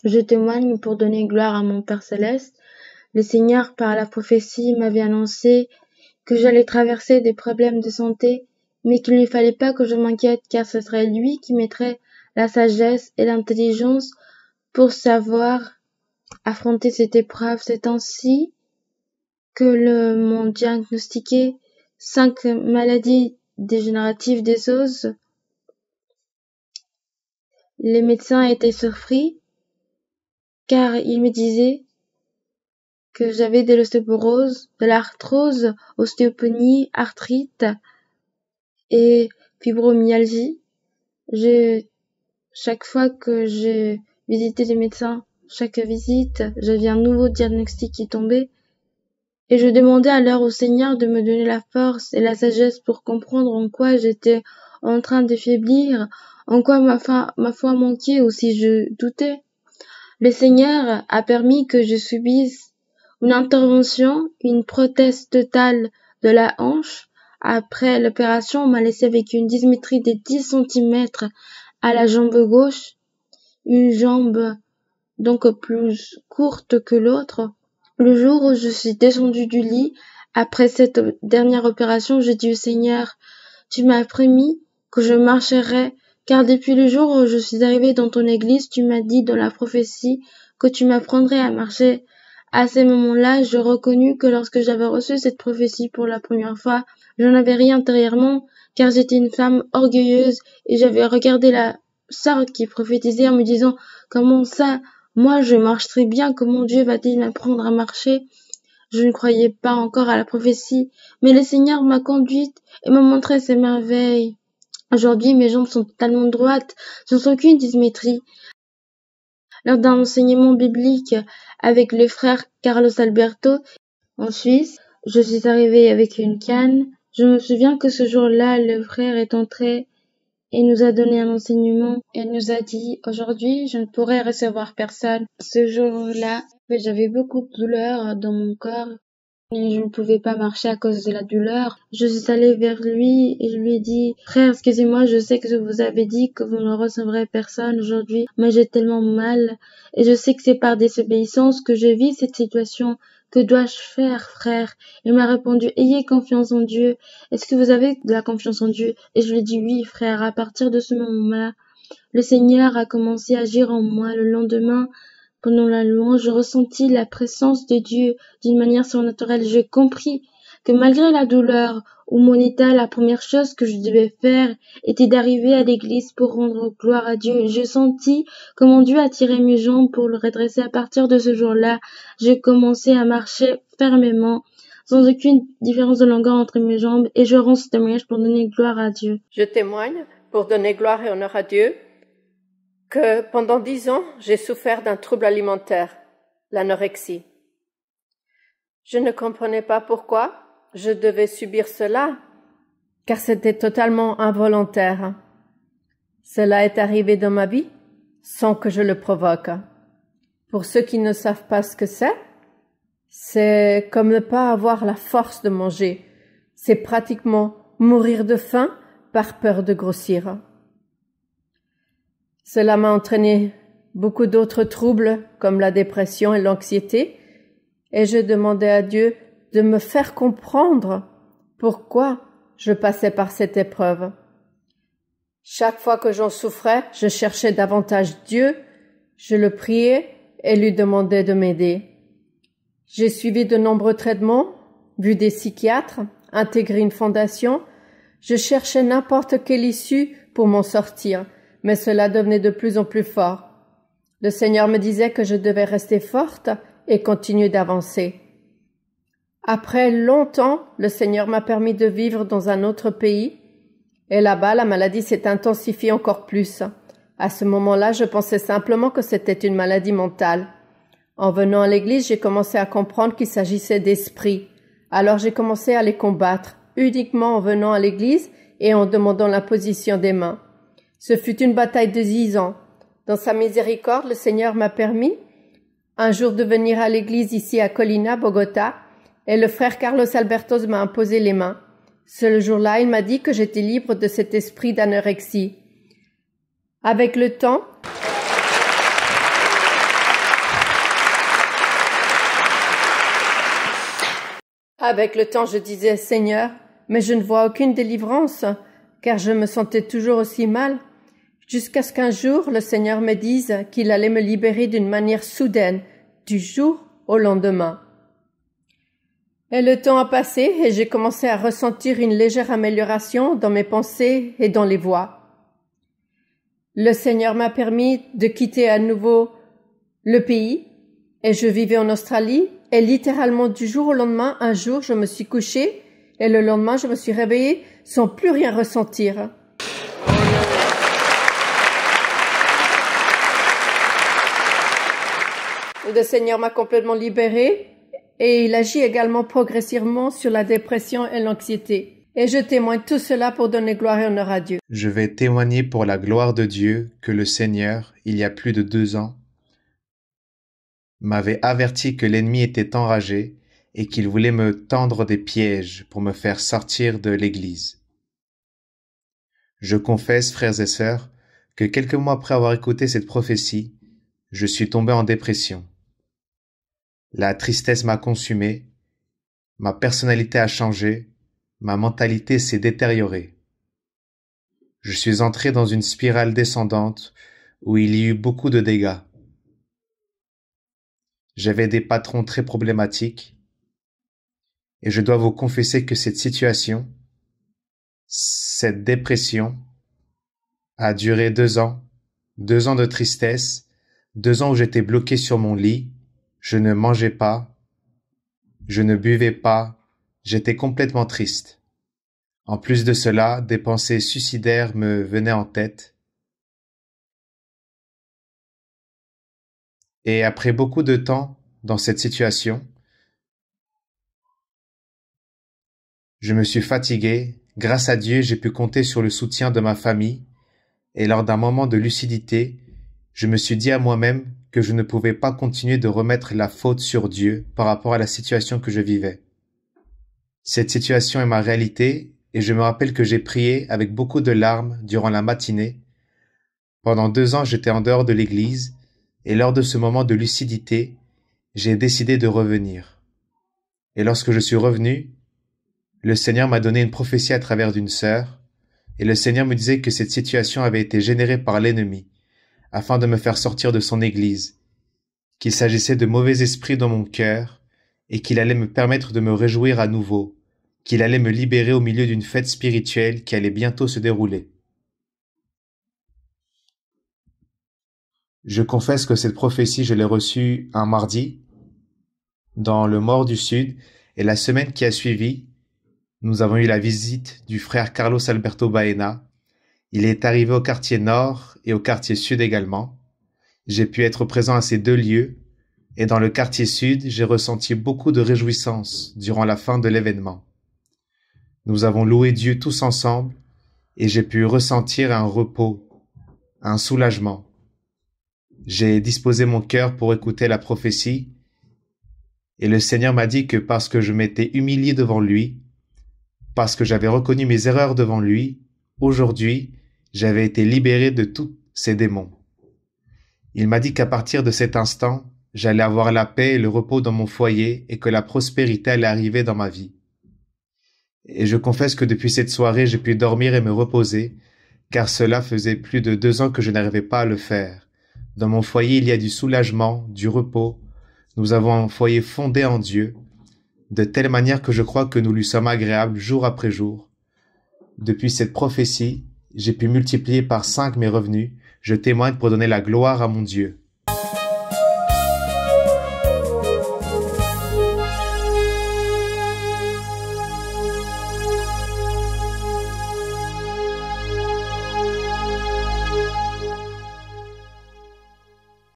Je témoigne pour donner gloire à mon Père céleste. Le Seigneur, par la prophétie, m'avait annoncé que j'allais traverser des problèmes de santé, mais qu'il ne fallait pas que je m'inquiète, car ce serait lui qui mettrait la sagesse et l'intelligence pour savoir affronter cette épreuve. C'est ainsi que m'ont diagnostiqué 5 maladies dégénératives des os. Les médecins étaient surpris, car ils me disaient que j'avais de l'ostéoporose, de l'arthrose, ostéopenie, arthrite et fibromyalgie. Chaque fois que j'ai visité les médecins, chaque visite, j'avais un nouveau diagnostic qui tombait. Et je demandais alors au Seigneur de me donner la force et la sagesse pour comprendre en quoi j'étais en train de faiblir, en quoi ma foi manquait ou si je doutais. Le Seigneur a permis que je subisse une intervention, une prothèse totale de la hanche. Après l'opération, on m'a laissé avec une dysmétrie de 10 cm à la jambe gauche, une jambe donc plus courte que l'autre. Le jour où je suis descendue du lit, après cette dernière opération, j'ai dit au Seigneur, tu m'as promis que je marcherais, car depuis le jour où je suis arrivée dans ton église, tu m'as dit dans la prophétie que tu m'apprendrais à marcher. À ces moments-là, je reconnus que lorsque j'avais reçu cette prophétie pour la première fois, je n'avais rien intérieurement, car j'étais une femme orgueilleuse et j'avais regardé la sœur qui prophétisait en me disant, comment ça? Moi, je marche très bien, comment Dieu va-t-il m'apprendre à marcher? Je ne croyais pas encore à la prophétie, mais le Seigneur m'a conduite et m'a montré ses merveilles. Aujourd'hui, mes jambes sont totalement droites, sans aucune dysmétrie. Lors d'un enseignement biblique avec le frère Carlos Alberto en Suisse, je suis arrivée avec une canne. Je me souviens que ce jour-là, le frère est entré et nous a donné un enseignement et nous a dit, aujourd'hui, je ne pourrai recevoir personne. Ce jour-là, j'avais beaucoup de douleur dans mon corps et je ne pouvais pas marcher à cause de la douleur. Je suis allée vers lui et je lui ai dit, frère, excusez-moi, je sais que je vous avais dit que vous ne recevrez personne aujourd'hui, mais j'ai tellement mal et je sais que c'est par désobéissance que je vis cette situation. Que dois-je faire, frère? Il m'a répondu, ayez confiance en Dieu. Est-ce que vous avez de la confiance en Dieu? Et je lui ai dit, oui, frère. À partir de ce moment-là, le Seigneur a commencé à agir en moi. Le lendemain, pendant la louange, je ressentis la présence de Dieu d'une manière surnaturelle. J'ai compris que malgré la douleur ou mon état, la première chose que je devais faire était d'arriver à l'église pour rendre gloire à Dieu. Je sentis comment Dieu attirait mes jambes pour le redresser. À partir de ce jour-là, j'ai commencé à marcher fermement, sans aucune différence de longueur entre mes jambes, et je rends ce témoignage pour donner gloire à Dieu. Je témoigne pour donner gloire et honneur à Dieu que pendant 10 ans, j'ai souffert d'un trouble alimentaire, l'anorexie. Je ne comprenais pas pourquoi je devais subir cela, car c'était totalement involontaire. Cela est arrivé dans ma vie sans que je le provoque. Pour ceux qui ne savent pas ce que c'est comme ne pas avoir la force de manger. C'est pratiquement mourir de faim par peur de grossir. Cela m'a entraîné beaucoup d'autres troubles comme la dépression et l'anxiété, et je demandais à Dieu de me faire comprendre pourquoi je passais par cette épreuve. Chaque fois que j'en souffrais, je cherchais davantage Dieu, je le priais et lui demandais de m'aider. J'ai suivi de nombreux traitements, vu des psychiatres, intégré une fondation. Je cherchais n'importe quelle issue pour m'en sortir, mais cela devenait de plus en plus fort. Le Seigneur me disait que je devais rester forte et continuer d'avancer. Après longtemps, le Seigneur m'a permis de vivre dans un autre pays, et là-bas, la maladie s'est intensifiée encore plus. À ce moment-là, je pensais simplement que c'était une maladie mentale. En venant à l'église, j'ai commencé à comprendre qu'il s'agissait d'esprits. Alors j'ai commencé à les combattre, uniquement en venant à l'église et en demandant l'imposition des mains. Ce fut une bataille de 10 ans. Dans sa miséricorde, le Seigneur m'a permis un jour de venir à l'église ici à Colina, Bogota, et le frère Carlos Alberto m'a imposé les mains. Ce jour-là, il m'a dit que j'étais libre de cet esprit d'anorexie. Avec le temps, Avec le temps, je disais, Seigneur, mais je ne vois aucune délivrance, car je me sentais toujours aussi mal, jusqu'à ce qu'un jour, le Seigneur me dise qu'il allait me libérer d'une manière soudaine, du jour au lendemain. Et le temps a passé et j'ai commencé à ressentir une légère amélioration dans mes pensées et dans les voix. Le Seigneur m'a permis de quitter à nouveau le pays et je vivais en Australie et littéralement du jour au lendemain, un jour je me suis couchée et le lendemain je me suis réveillée sans plus rien ressentir. Le Seigneur m'a complètement libérée et il agit également progressivement sur la dépression et l'anxiété. Et je témoigne tout cela pour donner gloire et honneur à Dieu. Je vais témoigner pour la gloire de Dieu que le Seigneur, il y a plus de 2 ans, m'avait averti que l'ennemi était enragé et qu'il voulait me tendre des pièges pour me faire sortir de l'Église. Je confesse, frères et sœurs, que quelques mois après avoir écouté cette prophétie, je suis tombé en dépression. La tristesse m'a consumé, ma personnalité a changé, ma mentalité s'est détériorée. Je suis entré dans une spirale descendante où il y eut beaucoup de dégâts. J'avais des patrons très problématiques et je dois vous confesser que cette situation, cette dépression, a duré 2 ans, 2 ans de tristesse, 2 ans où j'étais bloqué sur mon lit, je ne mangeais pas, je ne buvais pas, j'étais complètement triste. En plus de cela, des pensées suicidaires me venaient en tête. Et après beaucoup de temps dans cette situation, je me suis fatigué. Grâce à Dieu, j'ai pu compter sur le soutien de ma famille. Et lors d'un moment de lucidité, je me suis dit à moi-même que je ne pouvais pas continuer de remettre la faute sur Dieu par rapport à la situation que je vivais. Cette situation est ma réalité et je me rappelle que j'ai prié avec beaucoup de larmes durant la matinée. Pendant 2 ans, j'étais en dehors de l'église et lors de ce moment de lucidité, j'ai décidé de revenir. Et lorsque je suis revenu, le Seigneur m'a donné une prophétie à travers d'une sœur et le Seigneur me disait que cette situation avait été générée par l'ennemi afin de me faire sortir de son église, qu'il s'agissait de mauvais esprits dans mon cœur et qu'il allait me permettre de me réjouir à nouveau, qu'il allait me libérer au milieu d'une fête spirituelle qui allait bientôt se dérouler. Je confesse que cette prophétie, je l'ai reçue un mardi dans le Mort du Sud et la semaine qui a suivi, nous avons eu la visite du frère Carlos Alberto Baena. Il est arrivé au quartier nord et au quartier sud également. J'ai pu être présent à ces 2 lieux et dans le quartier sud, j'ai ressenti beaucoup de réjouissance durant la fin de l'événement. Nous avons loué Dieu tous ensemble et j'ai pu ressentir un repos, un soulagement. J'ai disposé mon cœur pour écouter la prophétie et le Seigneur m'a dit que parce que je m'étais humilié devant lui, parce que j'avais reconnu mes erreurs devant lui, aujourd'hui, j'avais été libéré de tous ces démons. Il m'a dit qu'à partir de cet instant, j'allais avoir la paix et le repos dans mon foyer et que la prospérité allait arriver dans ma vie. Et je confesse que depuis cette soirée, j'ai pu dormir et me reposer, car cela faisait plus de 2 ans que je n'arrivais pas à le faire. Dans mon foyer, il y a du soulagement, du repos. Nous avons un foyer fondé en Dieu, de telle manière que je crois que nous lui sommes agréables jour après jour. Depuis cette prophétie, j'ai pu multiplier par 5 mes revenus. Je témoigne pour donner la gloire à mon Dieu.